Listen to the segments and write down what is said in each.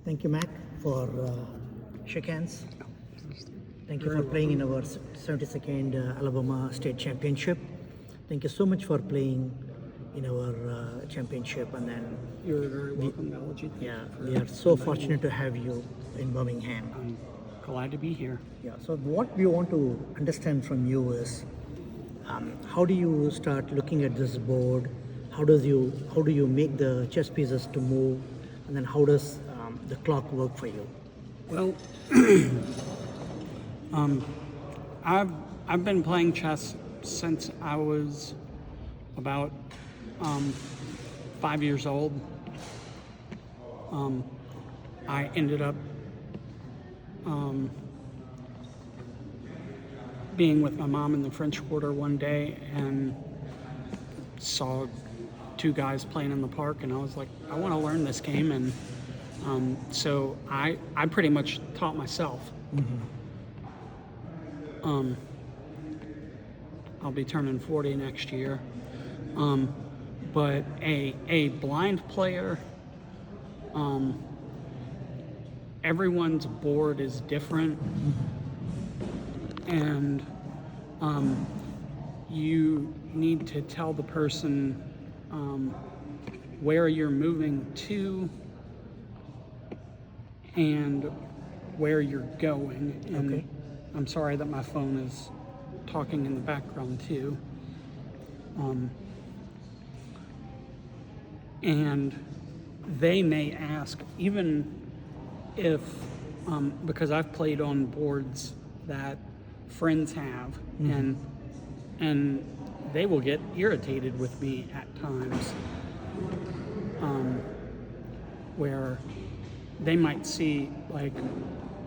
Thank you, Mac, for shake hands. Thank you for playing in our 72nd Alabama State Championship. Thank you so much for playing in our championship. And then You're very welcome, Balaji. we are so fortunate to have you in Birmingham. I'm glad to be here. Yeah. So what we want to understand from you is how do you start looking at this board? How do you make the chess pieces to move? And then how does the clock work for you? Well, I've been playing chess since I was about 5 years old. I ended up being with my mom in the French Quarter one day and saw two guys playing in the park, and I was like, I want to learn this game, and so I pretty much taught myself. I'll be turning 40 next year, but a blind player, everyone's board is different, and you need to tell the person where you're moving to and where you're going. And Okay. I'm sorry that my phone is talking in the background too. And they may ask, even if, because I've played on boards that friends have, and they will get irritated with me at times, where they might see, like,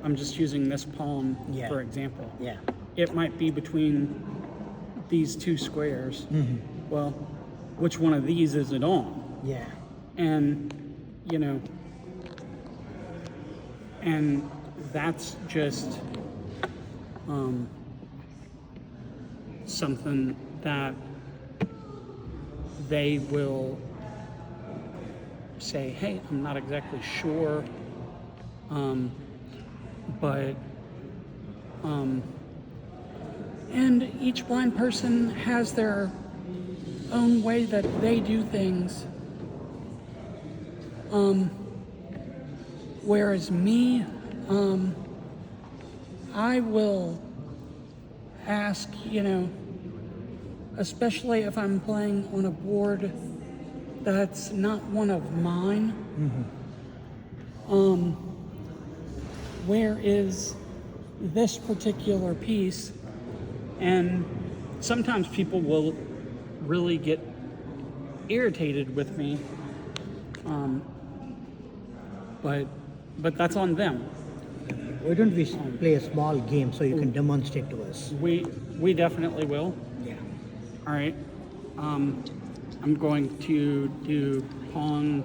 I'm just using this pawn for example. Yeah. It might be between these two squares. Well, which one of these is it on? Yeah. And, you know, and that's just something that they will say, hey, I'm not exactly sure, but and each blind person has their own way that they do things. Whereas me, I will ask, especially if I'm playing on a board that's not one of mine, where is this particular piece? And sometimes people will really get irritated with me, but that's on them. Why don't we play a small game so you can demonstrate to us? We definitely will. Yeah. All right. I'm going to do pawn.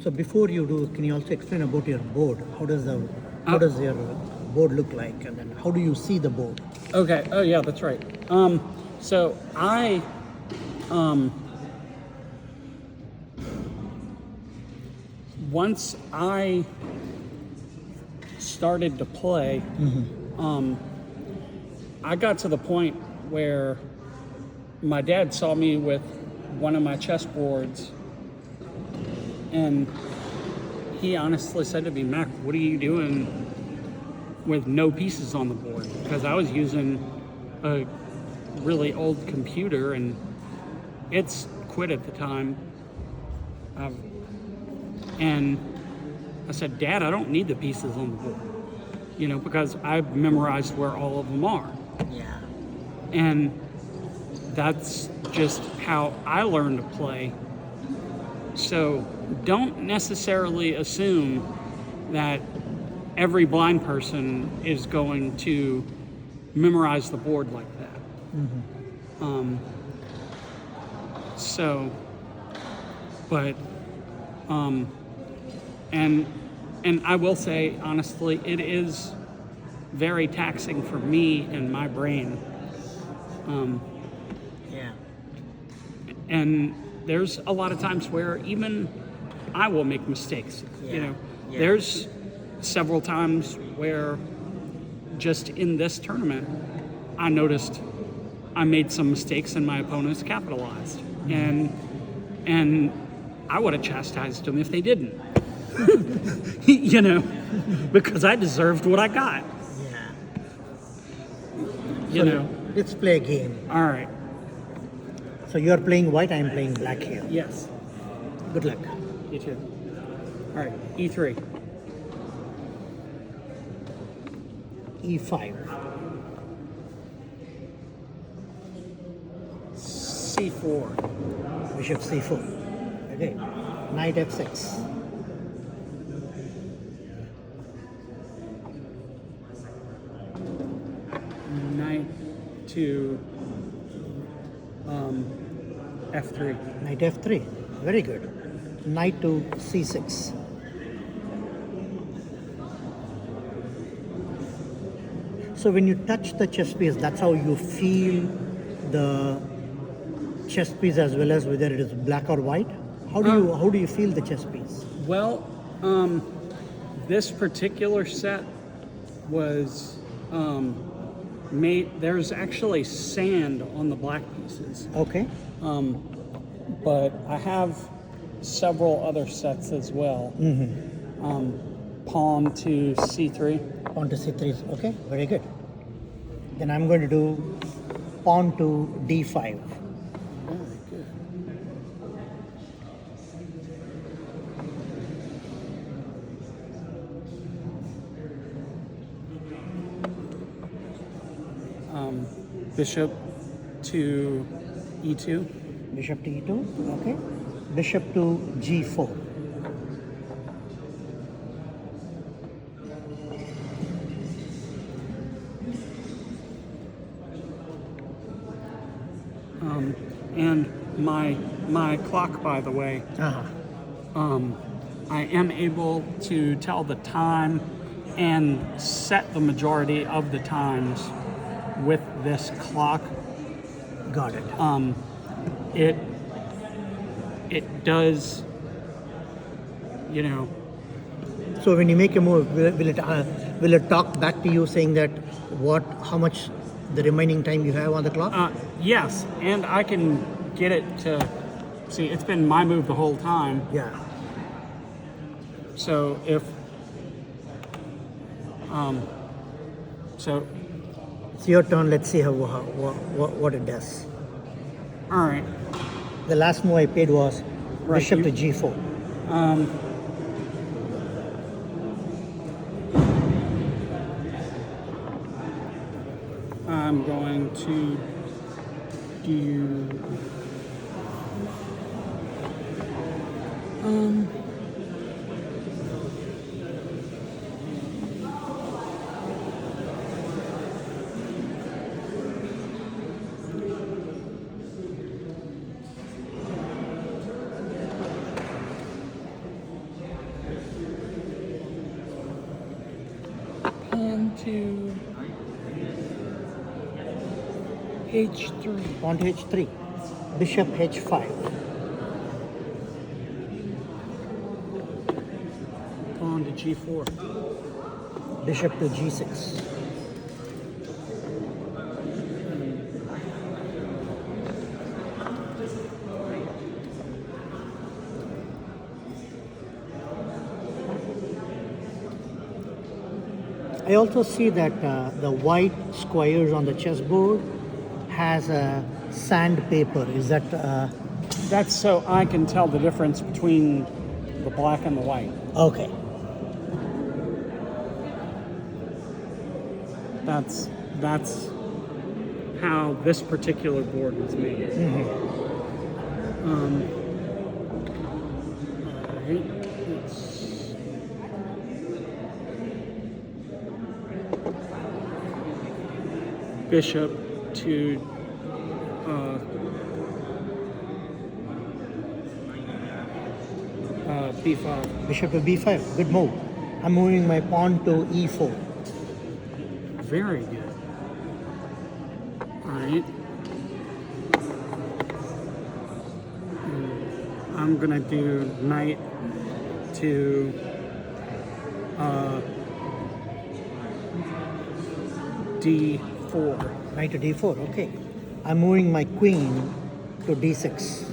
So before you do, can you also explain about your board? How does your board look like, and then how do you see the board? Okay. Oh yeah, that's right. So I once I started to play, I got to the point where my dad saw me with one of my chess boards, and he honestly said to me, Mac, what are you doing with no pieces on the board? Because I was using a really old computer, and it's quit at the time. And I said, Dad, I don't need the pieces on the board, because I've memorized where all of them are. Yeah. And that's just how I learned to play. So don't necessarily assume that every blind person is going to memorize the board like that. And I will say, honestly, it is very taxing for me and my brain. Yeah. And there's a lot of times where even I will make mistakes. You Yeah. know, Yeah. there's several times where just in this tournament, I noticed I made some mistakes and my opponents capitalized. And I would have chastised them if they didn't. You know, because I deserved what I got. Yeah. You know. Let's play a game. All right. So you are playing white, I am playing black here. Yes. Good luck. You too. All right. E3. E5. C4. Bishop C4. Okay. Knight F6. Knight to F3. Knight F3. Very good. Knight to C6. So when you touch the chess piece, that's how you feel the chess piece as well as whether it is black or white. How do you feel the chess piece? Well, this particular set was made. There's actually sand on the black pieces, Okay. but I have several other sets as well. Pawn to C3. Pawn to C3. Okay. Very good. Then I'm going to do pawn to D5. Very good. Bishop to E2. Bishop to E2. Okay. Bishop to G4. And my clock, by the way, I am able to tell the time and set the majority of the times with this clock. Got it. It does, you know. So when you make a move, will it talk back to you saying that how much the remaining time you have on the clock? Yes, and I can get it to see. It's been my move the whole time. Yeah. So if so, It's your turn. Let's see what it does. all right. The last move I paid was Right, bishop you- to G4. I'm going to do pawn to H3. Pawn to H3. Bishop H5. Pawn to G4. Bishop to G6. I also see that the white squares on the chessboard has a sandpaper. Is that That's so I can tell the difference between the black and the white. okay? That's how this particular board was made. All right, let's- Bishop to B5. Bishop to B5. Good move. I'm moving my pawn to E4. Very good. All right. I'm gonna do knight to D4. Knight to d4. Okay. I'm moving my queen to d6.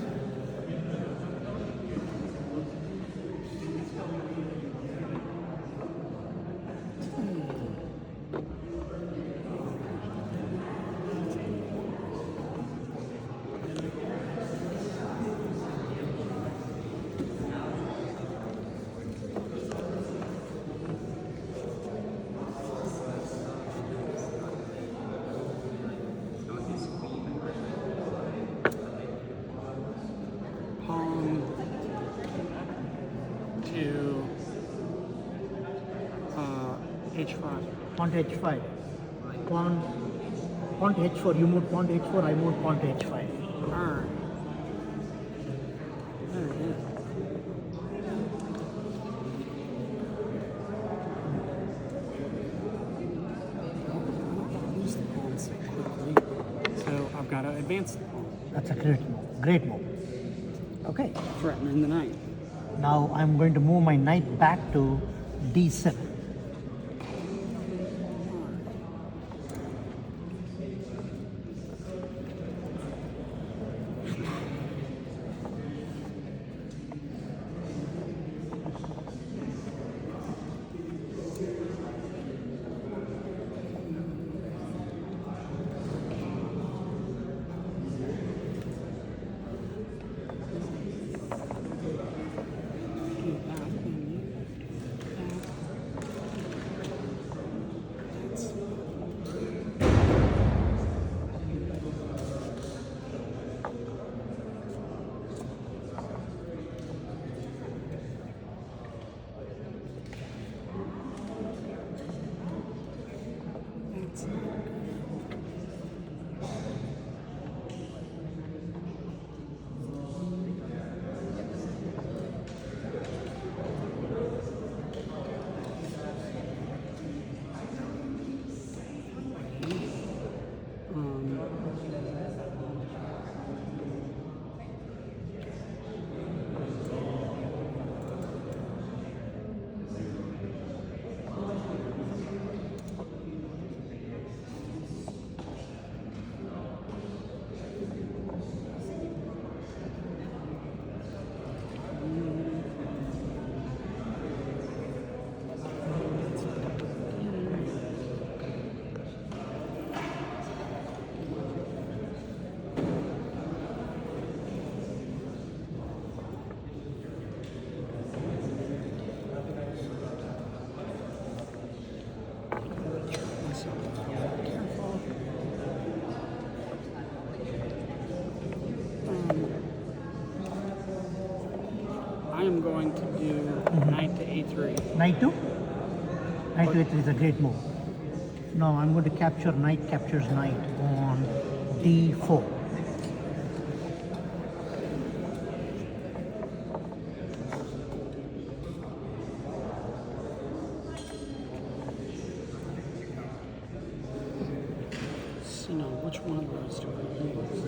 Pawn to H5. Pawn to h5. Pawn to h4. You move pawn to h4. I move pawn to h5. Alright. There it is. Use the pawn so quickly. So I've got to advance the pawn. That's a great move. Great move. Okay. Threatening the knight. Now I'm going to move my knight back to d7. I am going to do knight to A3. Knight to? Knight to h3 is a great move. Now I'm going to capture knight captures knight on d4. So now, which one of those do I use?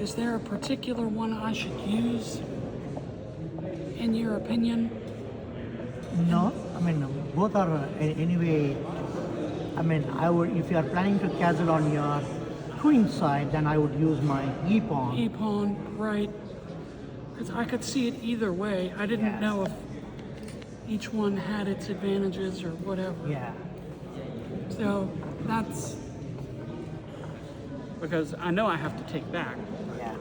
Is there a particular one I should use, in your opinion? No, I mean both are anyway. I mean, I would, if you are planning to castle on your queen side, then I would use my e pawn. E-pawn, right. Because I could see it either way. I didn't Yes. know if each one had its advantages or whatever. Yeah. So that's because I know I have to take back. Yeah.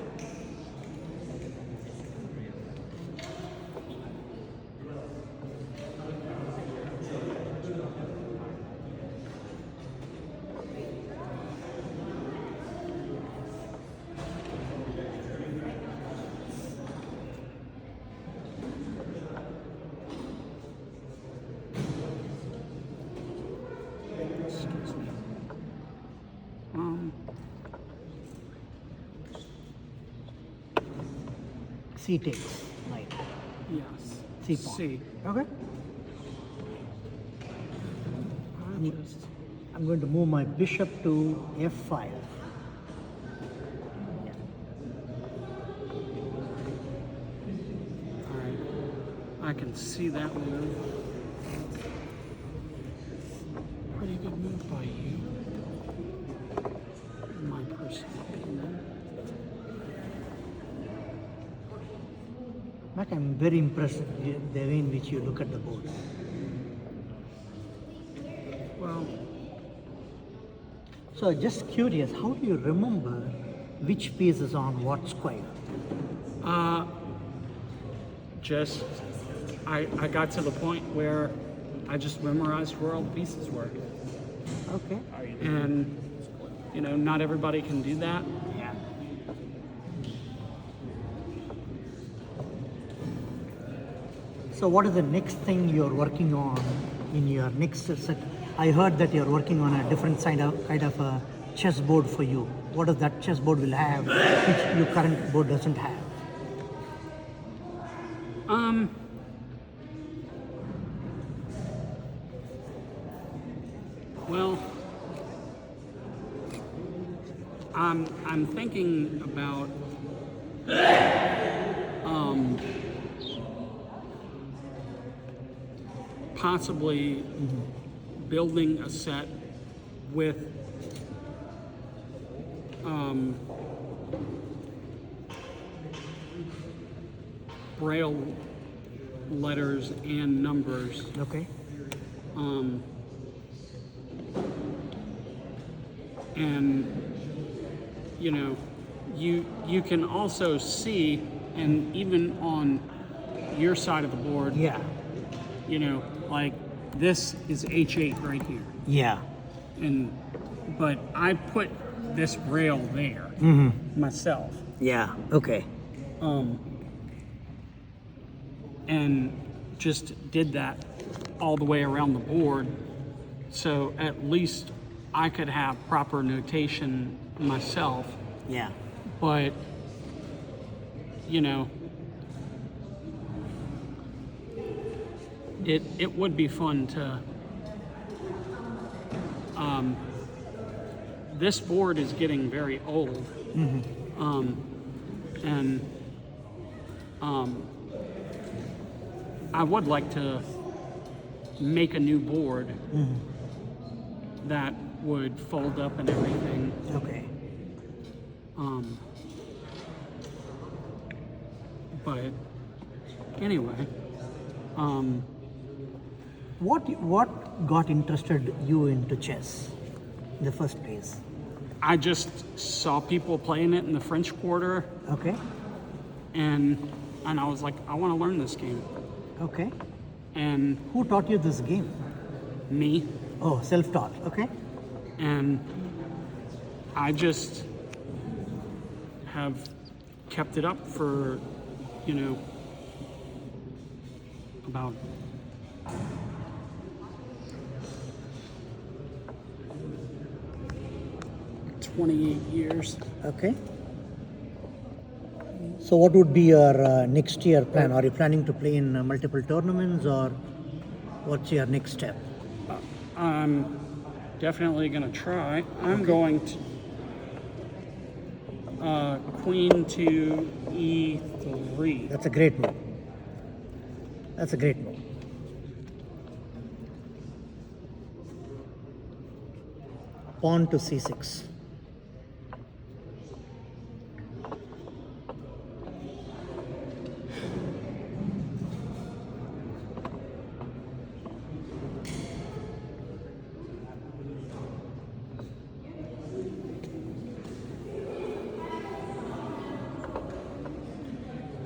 Excuse me. C takes knight. Yes. C pawn. C. Okay. I just I'm going to move my bishop to f5. All right. I can see that move. Pretty good move by you. In my personal opinion. Mac, I'm very impressed with the way in which you look at the board. Well, So just curious, how do you remember which piece is on what square? just I got to the point where I just memorized where all the pieces were. Okay. And you know, not everybody can do that. Yeah. So what is the next thing you're working on in your next set? I heard that you're working on a different kind of a chessboard for you. What does that chessboard will have, which your current board doesn't have? Well, I'm thinking about possibly building a set with Braille letters and numbers. Okay. And you know, you can also see, and even on your side of the board, Yeah. you know, like this is H8 right here, Yeah. but I put this rail there myself, Yeah. Okay. and just did that all the way around the board, so at least I could have proper notation myself. Yeah. But you know, it would be fun to this board is getting very old, and I would like to make a new board that would fold up and everything. Okay. But anyway, What got interested you into chess in the first place? I just saw people playing it in the French Quarter, Okay. and I was like, I want to learn this game. Okay. And Who taught you this game? me, Oh, self-taught. Okay. and I just have kept it up for, you know, about 28 years. Okay. So what would be your next year plan? Are you planning to play in multiple tournaments, or what's your next step? I'm definitely going to try. I'm going to queen to e3. That's a great move. That's a great move. Pawn to c6.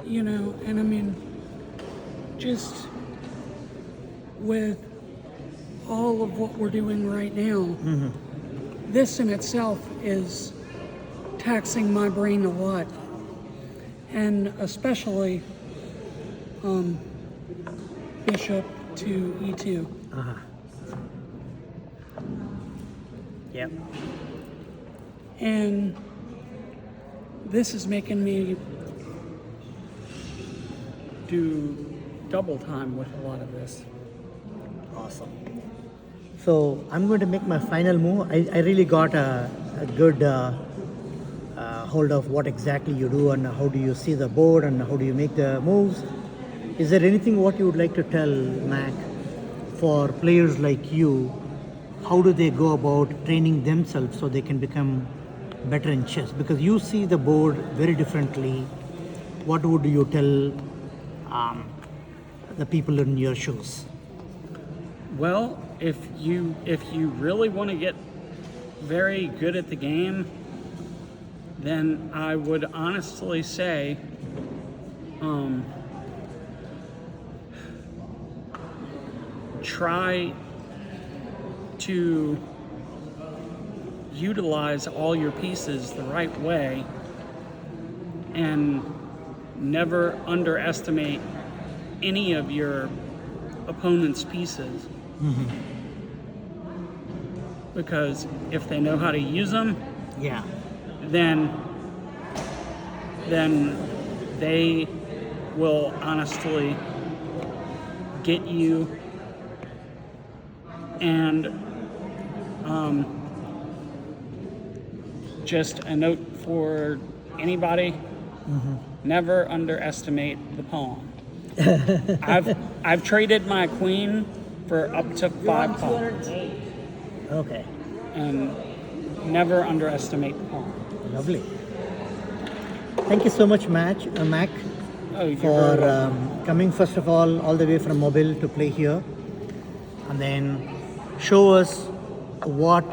You know, and I mean, just with all of what we're doing right now, this in itself is taxing my brain a lot, and especially bishop to e2. Yep. And this is making me do double time with a lot of this. Awesome. So I'm going to make my final move. I really got a good hold of what exactly you do and how do you see the board and how do you make the moves. Is there anything what you would like to tell, Mac, for players like you? How do they go about training themselves so they can become better in chess? Because you see the board very differently. What would you tell the people in your shoes? Well, if you really want to get very good at the game, then I would honestly say try to utilize all your pieces the right way and never underestimate any of your opponent's pieces. Because if they know how to use them, Yeah. then they will honestly get you. And just a note for anybody: never underestimate the pawn. I've traded my queen for up to 5 pawns, Okay. and never underestimate the pawn. Lovely. Thank you so much, Mac, Oh, you're for very welcome. coming first of all the way from Mobile to play here, and then show us what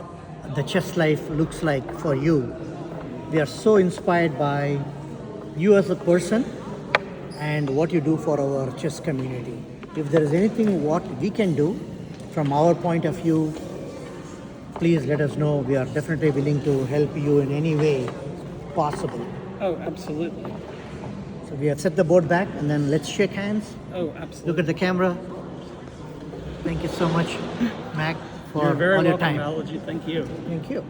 the chess life looks like for you. We are so inspired by you as a person and what you do for our chess community. If there is anything what we can do from our point of view, please let us know. We are definitely willing to help you in any way possible. Oh, absolutely. So we have set the board back and then let's shake hands. Oh, Look absolutely. at the camera. Thank you so much, Mac, for You're very all your welcome, time. Balaji. Thank you. Thank you.